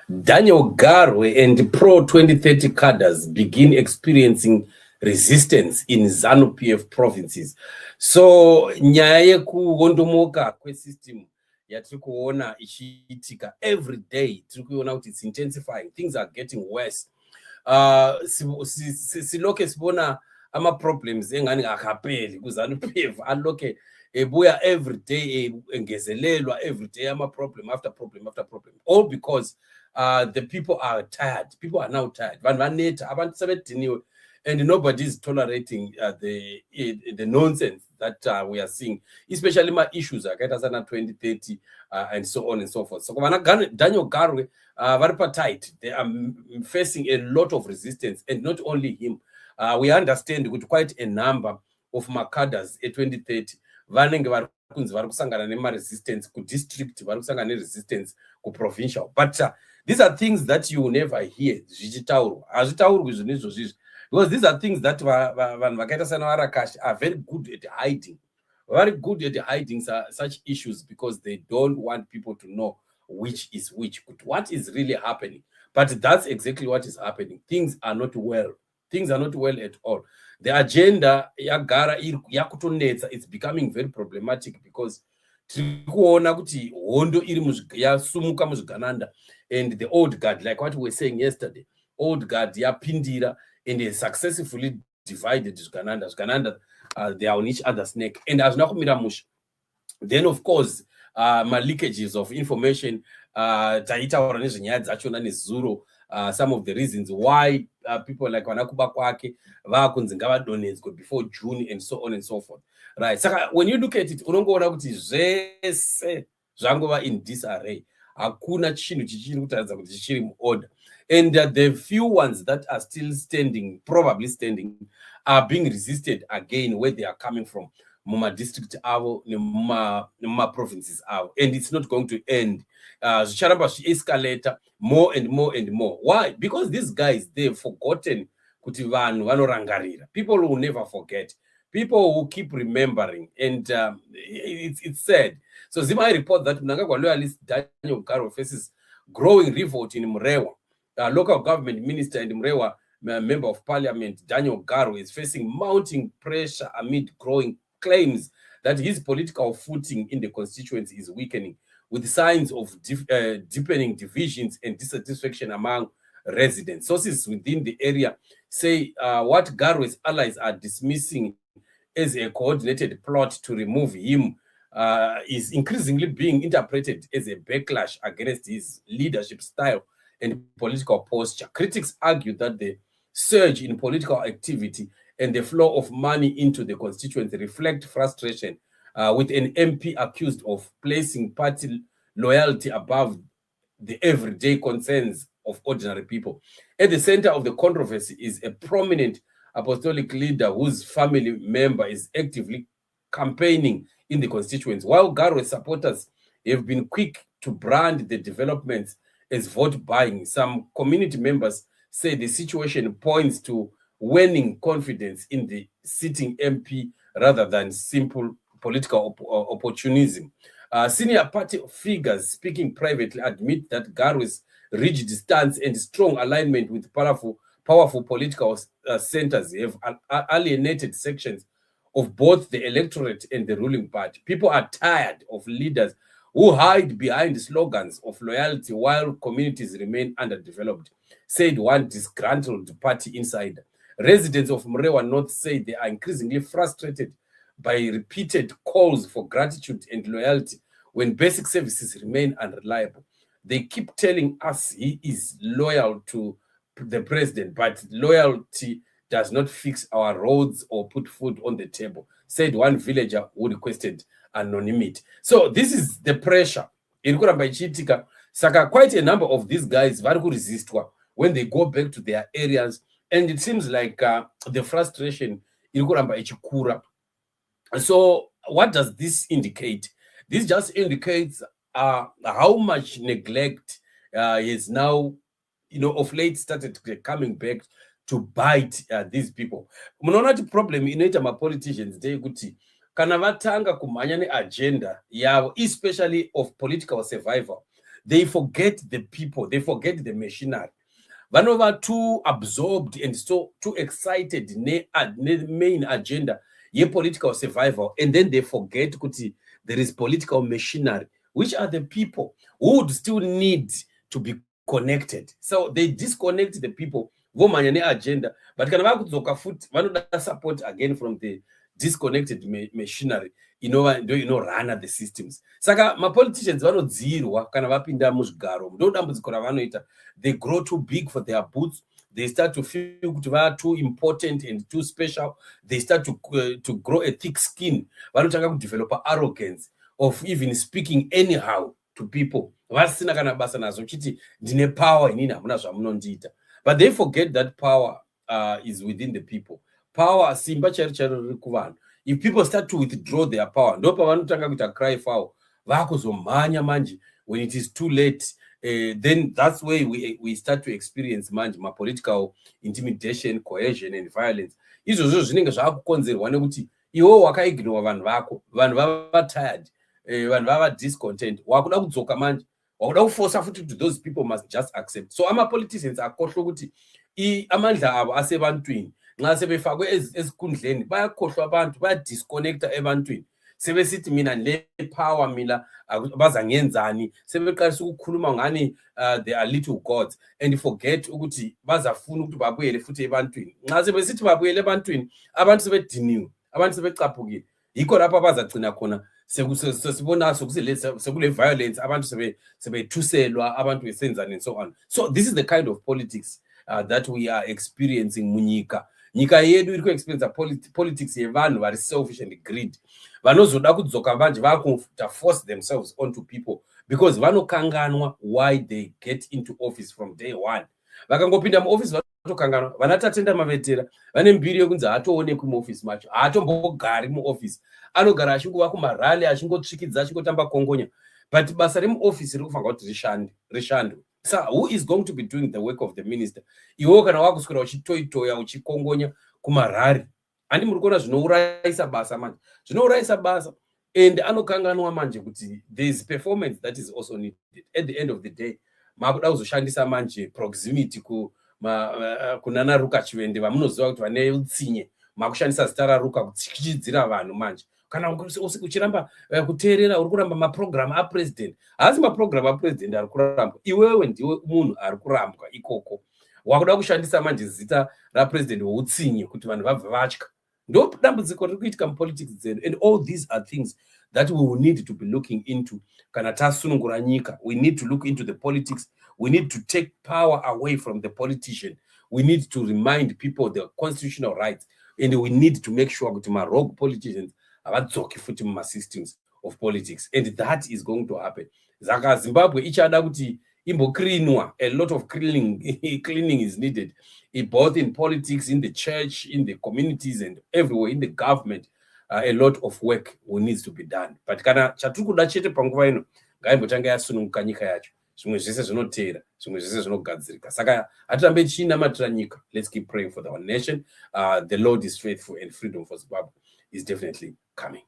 Daniel Garwe and pro-2030 cadres begin experiencing resistance in Zanu PF provinces. So nyaya yekuondomoka kwesystem yatiri kuona ichiitika every day, tiri kuona kuti it's intensifying, things are getting worse. Siloke sibona ama-problems engani akapeli kuZanu PF aloke ebuya every day engezelelwa every day ama-problem after problem after problem, all because the people are tired. People are now tired. And nobody is tolerating the nonsense that we are seeing, especially my issues like 2030 and so on and so forth. So Daniel Garwe, very tight. They are facing a lot of resistance, and not only him. We understand with quite a number of Makadas at 2030. Vanenge vari kusangana nema-resistance ku-district, vari kusangana ne-resistance ku-provincial. But these are things that you will never hear zvichitaurwa. Hazvitaurwi zvinhu izvozvizvi, because these are things that vanhu vakaita sana Arakash are very good at hiding. Very good at hiding such issues because they don't want people to know which is which, what is really happening. But that's exactly what is happening. Things are not well. Things are not well at all. The agenda yagara yakutonetsa, it's becoming very problematic because tirikuona kuti hondo iri yasumuka muzvigananda, and the old guard, like what we were saying yesterday, old guard yapindira and they successfully divided zvigananda. They are on each other's neck, and as nakumira musha. Then of course my leakages of information, taitaura nezvenyaya dzachona nezuro. Some of the reasons why people like Wanakuba Kwake, vakunzi ngavadonetswe before June, and so on and so forth. Right. So when you look at it, unongoona kuti zvese zvangova in disarray. Hakuna chinhu chichiri kutaridza kuti chichiri muorder. And the few ones that are still standing, probably standing, are being resisted again where they are coming from. Muma district avo, muma provinces avo, and it's not going to end. Zicharamba escalate more and more and more. Why? Because these guys, they've forgotten kuti vanhu vanorangarira. People will never forget. People will keep remembering, and it's sad. So Zimai report that Mnangagwa loyalist Daniel Garwe faces growing revolt in Mrewa. Local government minister and Mrewa member of parliament Daniel Garwe is facing mounting pressure amid growing claims that his political footing in the constituency is weakening, with signs of deepening divisions and dissatisfaction among residents. Sources within the area say what Garwe's allies are dismissing as a coordinated plot to remove him is increasingly being interpreted as a backlash against his leadership style and political posture. Critics argue that the surge in political activity and the flow of money into the constituency reflect frustration with an MP accused of placing party loyalty above the everyday concerns of ordinary people. At the center of the controversy is a prominent apostolic leader whose family member is actively campaigning in the constituency. While Garwe supporters have been quick to brand the developments as vote buying, some community members say the situation points to waning confidence in the sitting MP rather than simple political opportunism. Senior party figures speaking privately admit that Garwe's rigid stance and strong alignment with powerful political centers have alienated sections of both the electorate and the ruling party. People are tired of leaders who hide behind slogans of loyalty while communities remain underdeveloped, said one disgruntled party insider. Residents of Mrewa North say they are increasingly frustrated by repeated calls for gratitude and loyalty when basic services remain unreliable. They keep telling us he is loyal to the president, but loyalty does not fix our roads or put food on the table, said one villager who requested anonymity. So this is the pressure. Saka quite a number of these guys vari kuresistwa when they go back to their areas, and it seems like the frustration iri kuramba ichikura. So what does this indicate? This just indicates how much neglect is now, of late started coming back to bite these people. Munoona kuti problem inoita ma-politicians ndeyekuti kana vatanga kumhanya neagenda yavo, especially of political survival, they forget the people, they forget the machinery. Vanova too absorbed and so too excited ne main agenda ye political survival, and then they forget kuti there is political machinery, which are the people who would still need to be connected. So they disconnect the people vomanya ne agenda, but kana vakudzoka futi vanoda support again from the disconnected machinery run the systems. Saka ma politicians vanodzirwa kana vapinda muzvigaro, ndo dambudziko ravanoita. They grow too big for their boots. They start to feel kuti vaa too important and too special. They start to grow a thick skin. Vanotanga kudevelop arrogance of even speaking anyhow to people. Vasina kana basa nazo chiti ndine power inini hamuna zvamunondiita. But they forget that power is within the people. Power simba chari riri kuvanhu. If people start to withdraw their power, ndopa vanotanga kuita cry foul, vakuzomhanya manje when it is too late. Then that's where we start to experience manje ma political intimidation, coercion and violence. Izvozvo zvinenge zvakukonzerwa nekuti iwo wakaignore vanhu vako, vanhu vava tired, vanhu vava discontent, wakuda kudzoka manje, wakuda kuforce futi to those people must just accept. So ama politicians akhohlwa ukuthi amandla avo asebantwini. Nxa sebefakwe ezikhundleni bayakhohlwa abantu, bayadisconnecta ebantwini, sebesithi mina le power mina bazangenzani, sebeqalisa ukukhuluma ngani they are little gods, and forget ukuthi bazafuna ukuthi babuyele futhi ebantwini. Nxa sebesithi babuyele ebantwini, abantu sebediniwe, abantu sebecaphukile, yikho lapha bazagcina khona sibona sekule violence, abantu sebethuselwa, abantu besenzani and so on. So this is the kind of politics that we are experiencing munyika. Nyika yedu iri kuexperience politics yevanhu vari selfish and greed. Vanozoda kudzoka manje vakuta force themselves onto people because vanokanganwa why they get into office from day one. Vakangopinda muoffice vanokanganwa, vanatatenda mavetera vane mbiri yekunzi haatoonekwi muoffice macho, haatombogari muoffice, anogara achingova kumarali, achingotsvikidza, achingotamba kongonya, but basa remuoffice riri kufanira kuti rishandwe. So who is going to be doing the work of the minister? Iwo kana wakuswera uchitoitoya uchikongonya kumarari, andi muri kuona zvinourayisa basa manje, zvinourayisa basa, and anokanganwa manje kuti there is performance that is also needed. At the end of the day, makuda kuzoshandisa manje proximity kunana Ruka Chivende, vamunoziva kuti vane utsinye, makushandisa zita raRuka kutsikidzira vanhu manje. Kana uchiramba kuteerera uri kuramba maprogram apresident, haasi maprogram apresident ari kuramba, iwewe ndiwe munhu ari kurambwa ikoko. Wakuda kushandisa manje zita rapresident woutsinye kuti vanhu vabva vatya. Ndo dambudziko riri kuitika mupolitics dzedu, and all these are things that we will need to be looking into. Kana tasunungura nyika, we need to look into the politics. We need to take power away from the politician. We need to remind people their constitutional rights, and we need to make sure that my rogue politicians avadzoki futi muma systems of politics, and that is going to happen. Zaka Zimbabwe ichada kuti imbocleanwa, a lot of cleaning is needed, both in politics, in the church, in the communities, and everywhere in the government. A lot of work needs to be done. But kana chaturi kuda chete panguva ino ngaimbotanga yasununguka nyika yacho, zvimwe zvese zvinoteera, zvimwe zvese zvinogadzirika. Saka hatirambe tichinamatira nyika. Let's keep praying for our nation. The Lord is faithful, and freedom for Zimbabwe is definitely coming.